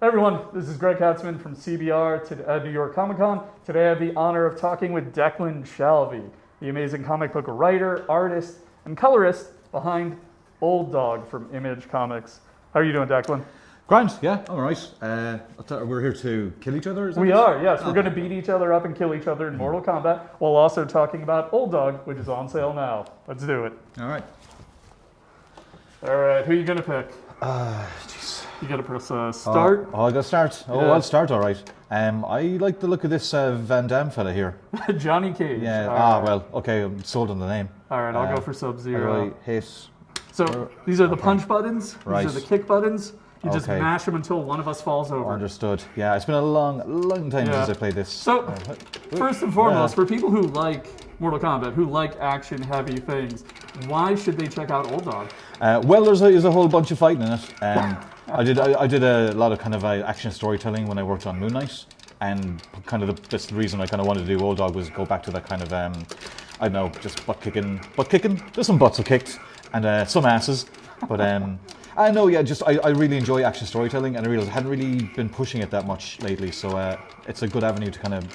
Everyone, this is Greg Katzman from CBR at New York Comic Con. Today I have the honor of talking with Declan Shalvey, the amazing comic book writer, artist, and colorist behind Old Dog from Image Comics. How are you doing, Declan? Grand, yeah, all right. I thought we're here to kill each other, is that We it? are, yes. We're going to beat each other up and kill each other in Mortal Kombat, while also talking about Old Dog, which is on sale now. Let's do it. All right. All right, who are you going to pick? Jeez. You got to press start. I got to start. Oh, Yeah. I'll start, all right. I like the look of this Van Damme fella here. Johnny Cage. Yeah, All right. well, okay, I'm sold on the name. All right, I'll go for Sub-Zero. Hit. So these are the punch buttons. Right. These are the kick buttons. You just Okay. mash them until one of us falls over. Understood. Yeah, it's been a long time Yeah. since I played this. So, first and foremost, for people who like Mortal Kombat, who like action-heavy things, why should they check out Old Dog? Well, there's a whole bunch of fighting in it. I did a lot of kind of action storytelling when I worked on Moon Knight, and kind of that's the reason I kind of wanted to do Old Dog was go back to that kind of I don't know, just butt kicking. There's some butts are kicked and some asses, but I know, yeah, just I really enjoy action storytelling, and I realized I hadn't really been pushing it that much lately, so it's a good avenue to kind of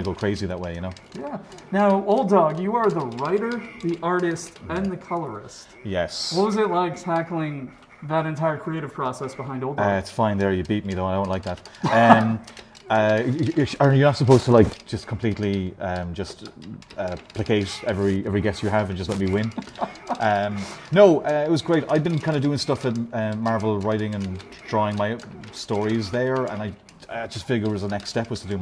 go crazy that way, you know. Yeah. Now, Old Dog, you are the writer, the artist, and the colorist. Yes. What was it like tackling that entire creative process behind Old Dog? It's fine there. You beat me though. I don't like that. Are you not supposed to like just completely placate every guest you have and just let me win? No, it was great. I've been kind of doing stuff at Marvel, writing and drawing my stories there, and I just figured it was the next step was to do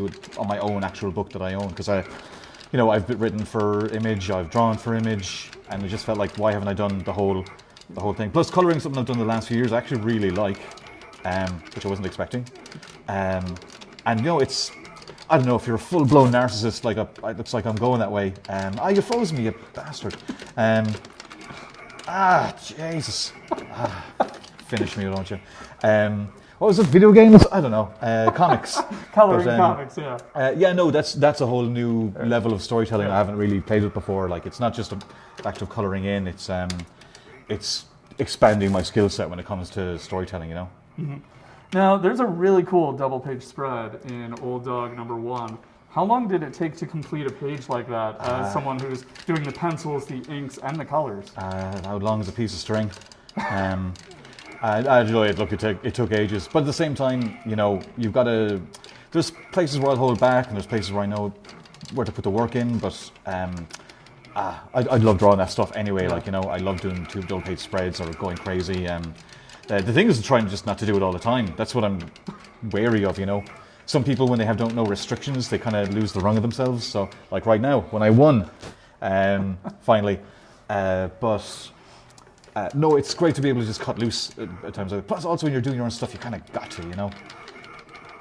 it on my own actual book that I own, because I've written for Image, I've drawn for Image, and it just felt like, why haven't I done the whole thing? Plus, coloring, something I've done the last few years, I actually really like, which I wasn't expecting. And it's, I don't know, if you're a full-blown narcissist, like it looks like I'm going that way. You froze me, you bastard. Jesus. Finish me, don't you? What was it? Video games? I don't know. Comics. Coloring comics, yeah. Yeah, no, that's a whole new level of storytelling I haven't really played with before. Like, it's not just an act of coloring in. It's expanding my skill set when it comes to storytelling, you know. Mm-hmm. Now, there's a really cool double-page spread in Old Dog #1. How long did it take to complete a page like that as someone who's doing the pencils, the inks, and the colors? How long is a piece of string? I enjoy it. Look, it took ages, but at the same time, you've got to. There's places where I'll hold back, and there's places where I know where to put the work in. But I love drawing that stuff anyway. Like, I love doing two double-page spreads or going crazy. The thing is to try and just not to do it all the time. That's what I'm wary of. Some people, when they have no restrictions, they kind of lose the rung of themselves. So, like right now, when I won, finally, but. No, it's great to be able to just cut loose at times. Plus, also when you're doing your own stuff, you kind of got to,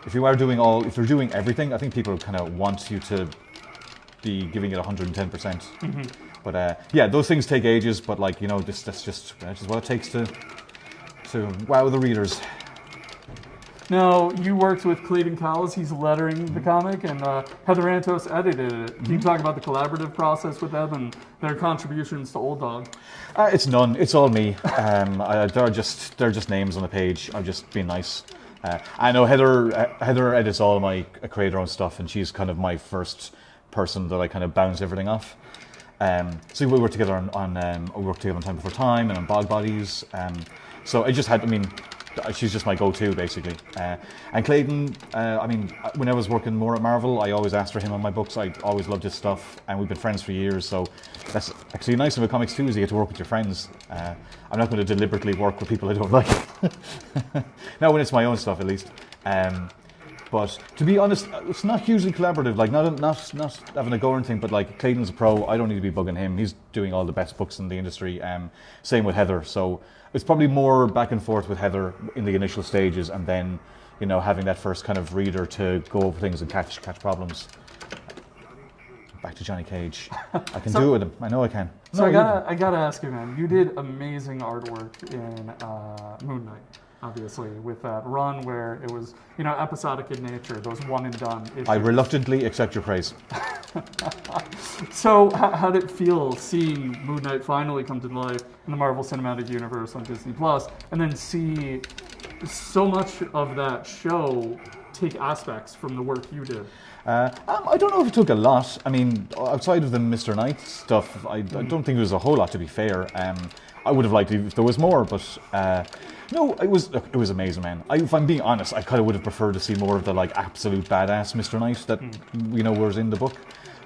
If you're doing everything, I think people kind of want you to be giving it 110%. Mm-hmm. But yeah, those things take ages. But that's just what it takes to wow the readers. Now, you worked with Clayton Cowles, he's lettering the comic, and Heather Antos edited it. Can you talk about the collaborative process with them and their contributions to Old Dog? It's none. It's all me. They're just names on the page. I've just been nice. I know Heather edits all my creator own stuff, and she's kind of my first person that I kind of bounce everything off. So we worked together on Time Before Time and on Bog Bodies. So I just had, she's just my go-to, basically. And Clayton, when I was working more at Marvel, I always asked for him on my books. I always loved his stuff, and we've been friends for years, so that's actually nice about comics too, is you get to work with your friends. I'm not going to deliberately work with people I don't like. Not when it's my own stuff, at least. But to be honest, it's not hugely collaborative, like not having a go or anything, but like Clayton's a pro, I don't need to be bugging him. He's doing all the best books in the industry. Same with Heather, so it's probably more back and forth with Heather in the initial stages, and then, having that first kind of reader to go over things and catch problems. Back to Johnny Cage. I can do it with him. I know I can. So I gotta ask you, man, you did amazing artwork in Moon Knight. Obviously, with that run where it was, episodic in nature, those one and done issues. I reluctantly accept your praise. So, how did it feel seeing Moon Knight finally come to life in the Marvel Cinematic Universe on Disney Plus, and then see so much of that show take aspects from the work you did? I don't know if it took a lot. I mean, outside of the Mr. Knight stuff, I don't think there was a whole lot, to be fair. I would have liked it if there was more, but no, it was amazing, man. If I'm being honest, I kind of would have preferred to see more of the like absolute badass Mr. Knight that was in the book,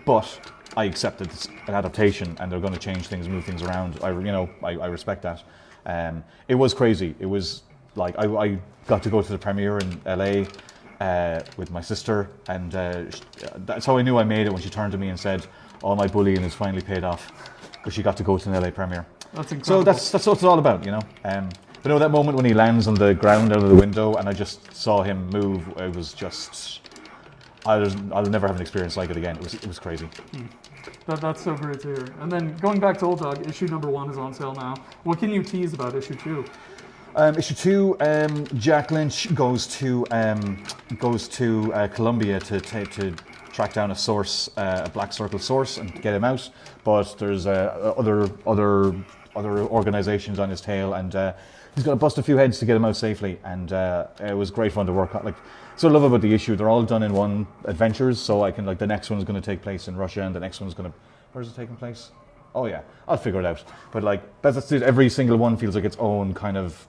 but I accept that it's an adaptation and they're going to change things, move things around. I respect that. It was crazy. It was like I got to go to the premiere in LA with my sister, and that's how I knew I made it when she turned to me and said, "All my bullying is finally paid off," because she got to go to an LA premiere. That's incredible. So that's what it's all about, you know. But no, that moment when he lands on the ground out of the window and I just saw him move, it was just, I'll never have an experience like it again. It was crazy. That's so great to hear. And then going back to Old Dog, issue number 1 is on sale now. What can you tease about issue 2? Issue 2, Jack Lynch goes to Colombia to track down a source, a Black Circle source, and get him out. But there's other organizations on his tail, and he's got to bust a few heads to get him out safely. And it was great fun to work on. Like, so I love about the issue, they're all done in one adventures. So I can, like, the next one's going to take place in Russia, and the next one's going to, where's it taking place? Oh yeah, I'll figure it out. But like, that's it. Every single one feels like its own kind of.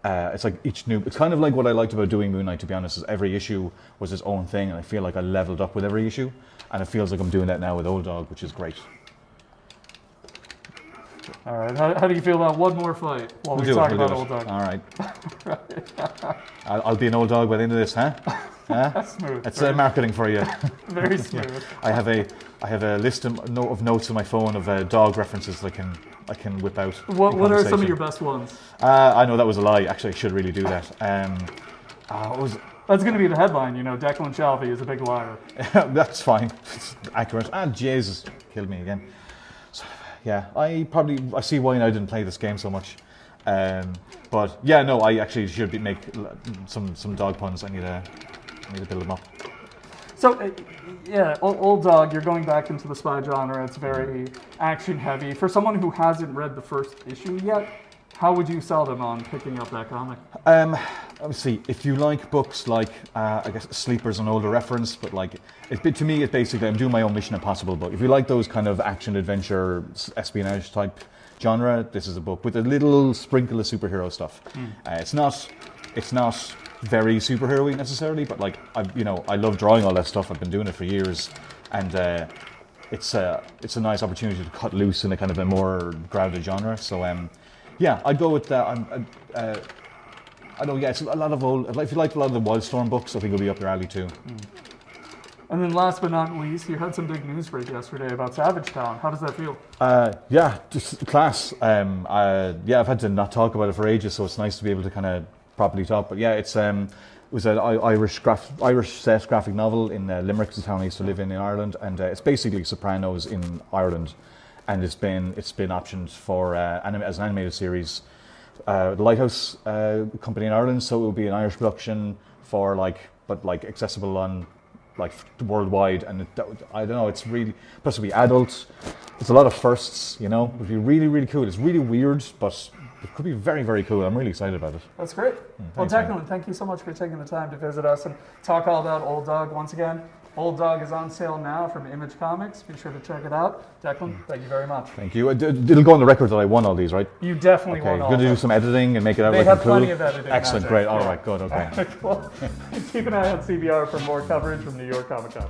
It's like each new. It's kind of like what I liked about doing Moon Knight, to be honest. Is every issue was its own thing, and I feel like I leveled up with every issue, and it feels like I'm doing that now with Old Dog, which is great. All right. How do you feel about one more fight while we talk about Old Dog? All right. I'll be an Old Dog by the end of this, huh? That's smooth. That's marketing for you. Very smooth. Yeah. I have a list of notes on my phone of dog references that I can whip out. What are some of your best ones? I know that was a lie. Actually, I should really do that. That's going to be the headline, you know. Declan Shalvey is a big liar. That's fine. It's accurate. Jesus, killed me again. So, yeah, I see why I didn't play this game so much. But yeah, no, I actually should make some dog puns. I need to build them up. So, yeah, Old Dog, you're going back into the spy genre. It's very action heavy. For someone who hasn't read the first issue yet, how would you sell them on picking up that comic? Let me see. If you like books like, I guess Sleeper's an older reference, but like, to me, it's basically, I'm doing my own Mission Impossible book. If you like those kind of action, adventure, espionage type genre, this is a book with a little sprinkle of superhero stuff. It's not very superhero-y necessarily, but like, I love drawing all that stuff. I've been doing it for years, and it's a nice opportunity to cut loose in a kind of a more grounded genre. So yeah, I'd go with that. I know, yeah, it's a lot of old. If you like a lot of the Wildstorm books, I think it'll be up your alley too. And then last but not least, you had some big news break yesterday about Savage Town. How does that feel? Yeah, just class. I've had to not talk about it for ages, so it's nice to be able to kind of properly talk. But yeah, it was an Irish set graphic novel in Limerick, the town I used to live in Ireland, and it's basically Sopranos in Ireland, and it's been optioned for as an animated series. The Lighthouse company in Ireland, so it will be an Irish production for accessible on worldwide, and I don't know, it's really supposed to be adult. It's a lot of firsts, you know. It would be really, really cool. It's really weird, but it could be very, very cool. I'm really excited about it. That's great. Well, Declan, thank you so much for taking the time to visit us and talk all about Old Dog once again. Old Dog is on sale now from Image Comics. Be sure to check it out. Declan, thank you very much. Thank you. It'll go on the record that I won all these, right? You definitely won all of them. You're going to do some editing and make it out they like have cool? plenty of editing. Excellent, magic. great. All right, good, okay. Well, keep an eye on CBR for more coverage from New York Comic Con.